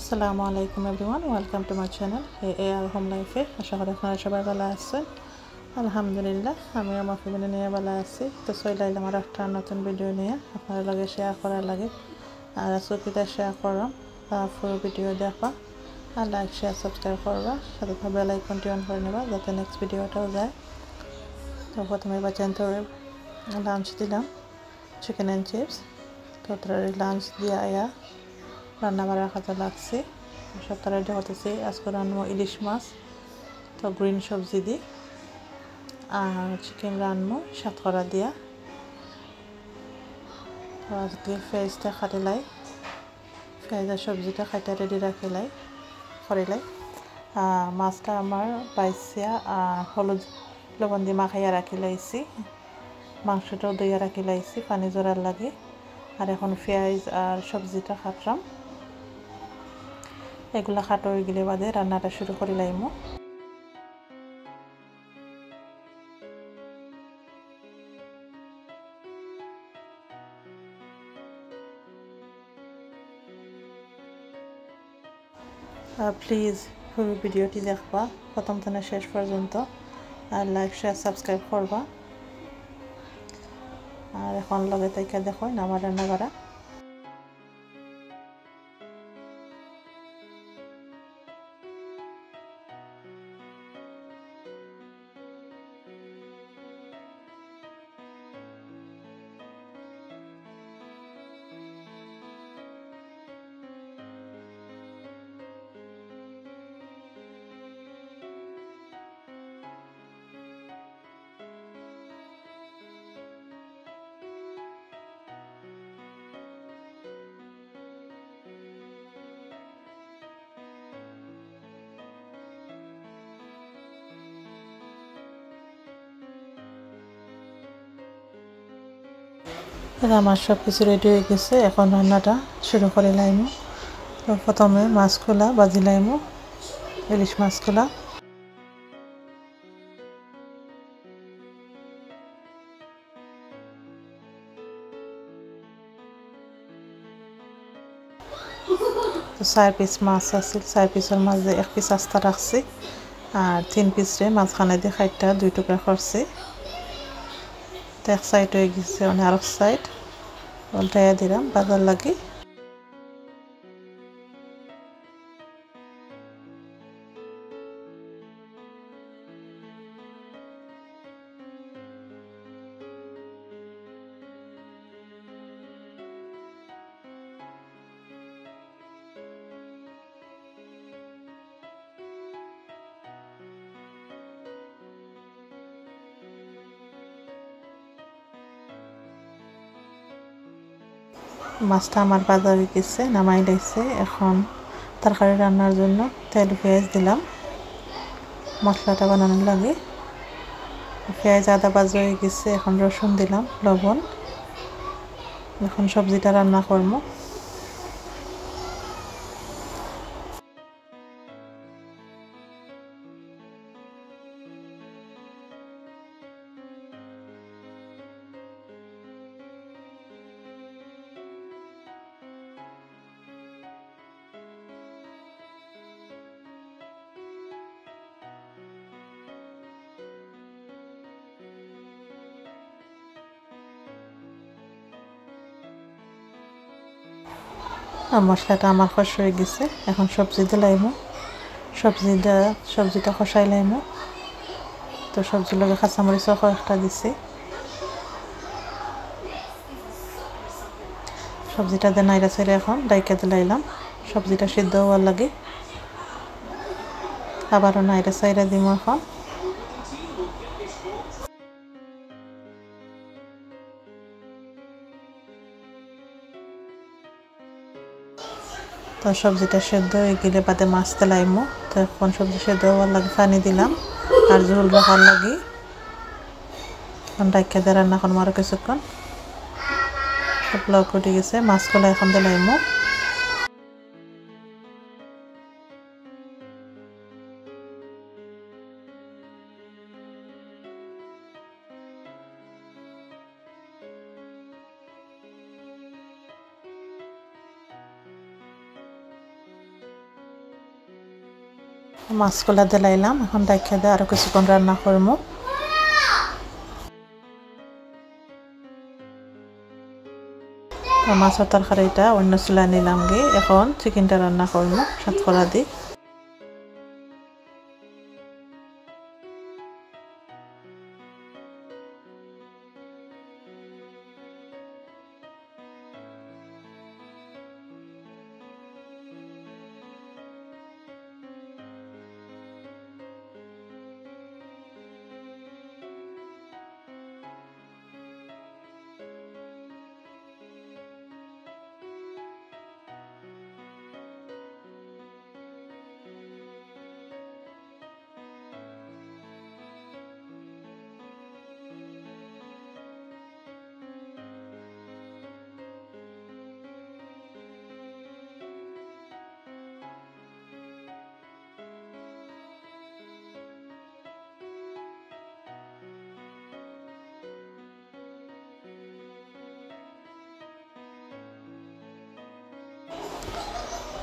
আসসালামু আলাইকুম everyone, welcome to my channel AAR home লাইফে। আশা করি আপনারা সবাই ভালো আছেন। আলহামদুলিল্লাহ, আমি আমার ফ্যামিলি নিয়ে ভালো আছি। তো চলে এলাম আর একটা নতুন ভিডিও নিয়ে আপনার লগে শেয়ার করার লাগে। আর আজকে শেয়ার করলাম পুরো ভিডিও দেখা আর লাইক শেয়ার সাবস্ক্রাইব করবা, সাথে বেল আইকনটি অন করে নেবা যাতে নেক্সট ভিডিওটাও যায়। তো প্রথমে বাচ্চান ধরে লাঞ্চ দিলাম চিকেন অ্যান্ড চিপস। তো তারা লাঞ্চ দিয়ে আয়া রান্না বাড়ার কাজে লাগছে। সবটা রেডি করতেছি। আজকে রান্না ইলিশ মাছ, তো গ্রিন সবজি দিই আর চিকেন রান্না সাতকরা দিয়া। তো আজকে ফ্রেজটা খাটিলাই, ফ্রেজের সবজিটা খাইতে রেডি রাখিলাই করিলাই। মাছটা আমার বাইসিয়া হলুদ লবণ দিয়ে মাখাইয়া রাখি লাইছি, মাংসটাও দইয়া রাখি লাইছি পানি জোড়ার লাগে। আর এখন পেঁয়াজ আর সবজিটা কাটলাম, এগুলা খাটো হয়ে গেলে বাদে রান্নাটা শুরু করে লাইমু। প্লিজ পুরো ভিডিওটি দেখবা প্রথম থেকে শেষ পর্যন্ত, আর লাইক শেয়ার সাবস্ক্রাইব করবা। আর এখন লগে তাইকা দেখো আমার রান্না করা। আমার সব কিছু রেডি হয়ে গেছে, এখন রান্নাটা শুরু করে লাইমু। তো প্রথমে মাছগুলা বাজি লাইমু, ইলিশ মাছগুলা। তো 4 পিস মাছ আছে, 4 পিসের মাঝে 1 পিস আস্তা রাখছি আর 3 পিস রে মাঝখানে দিয়ে খাইটা 2 টুকরা করছি। তো এক সাইড হয়ে গেছে, আর এক সাইড উল্টাইয়া দিলাম বাজার লাগি। মাছটা আমার ভাজা হয়ে গেছে, নামাই লাইছে। এখন তরকারি রান্নার জন্য তেল পেঁয়াজ দিলাম মশলাটা বানানোর লাগে। পেঁয়াজ আদা ভাজা হয়ে গেছে, এখন রসুন দিলাম, লবণ। এখন সবজিটা রান্না করবো। আর মশলাটা আমার কষ হয়ে গেছে, এখন সবজি দিলাইমু। সবজিটা কষাই লাইমু। তো সবজির লগে কাঁচামরিচ কয়েকটা দিছি। সবজিটা দিয়ে নাইরা ছেড়ে এখন ডাইকা দিলাইলাম, সবজিটা সিদ্ধ হওয়ার লাগে। আবারও নাইরা চাইরা দিমু এখন। তো সবজিটা সেদ্ধ হয়ে গেলে বাদে মাছ দিলাইমু। তো এখন সবজি সেদ্ধ হওয়ার লাগে পানি দিলাম আর ঝোল রাখার লাগে। এখন ডাইকা দিয়ে রান্না করবো আরো কিছুক্ষণ। সব লক উঠে গেছে, মাছগুলো এখন দিলাইমু। মাছগুলা দিলাইলাম এখন ডাইখা দিয়ে আরো কিছুক্ষণ রান্না করবো মাছের তরকারিটা অন্য চুলা নিলাম গে এখন চিকেনটা রান্না করবো সাতকরা দি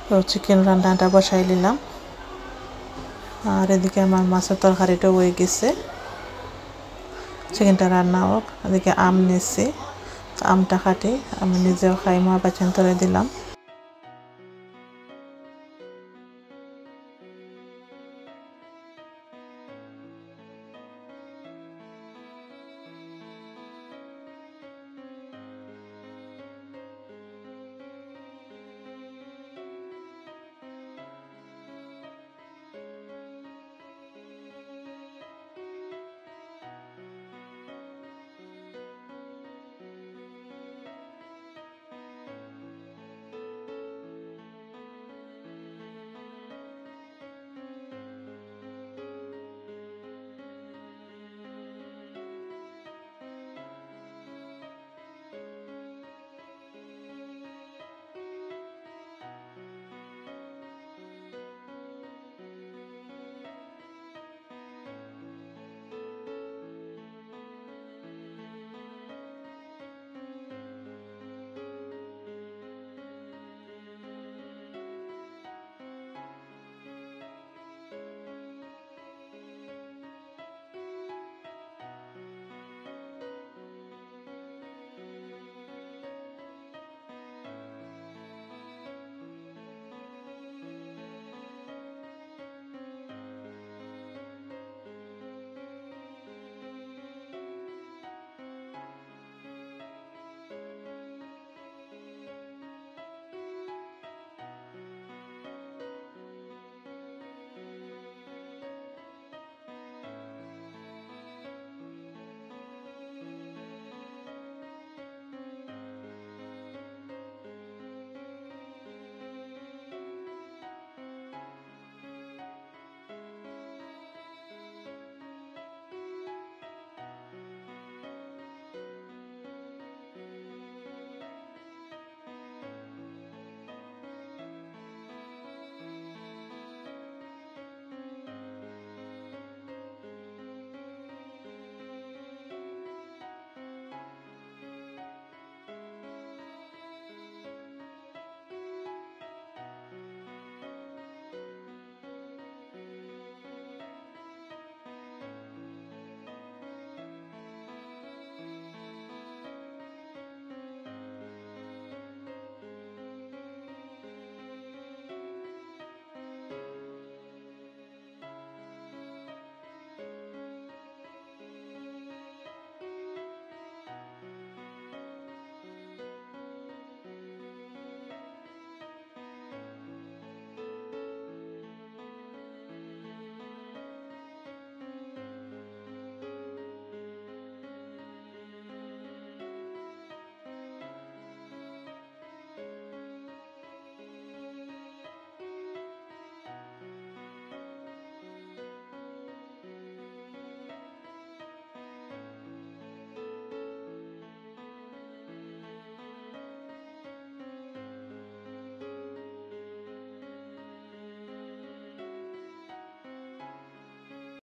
তো চিকেন রান্নাটা বসাই নিলাম আর এদিকে আমার মাছের তরকারিটা হয়ে গেছে চিকেনটা রান্না হোক এদিকে আম নিয়েছি আমটা কাটি আমি নিজেও খাই মা বাচ্চান তরে দিলাম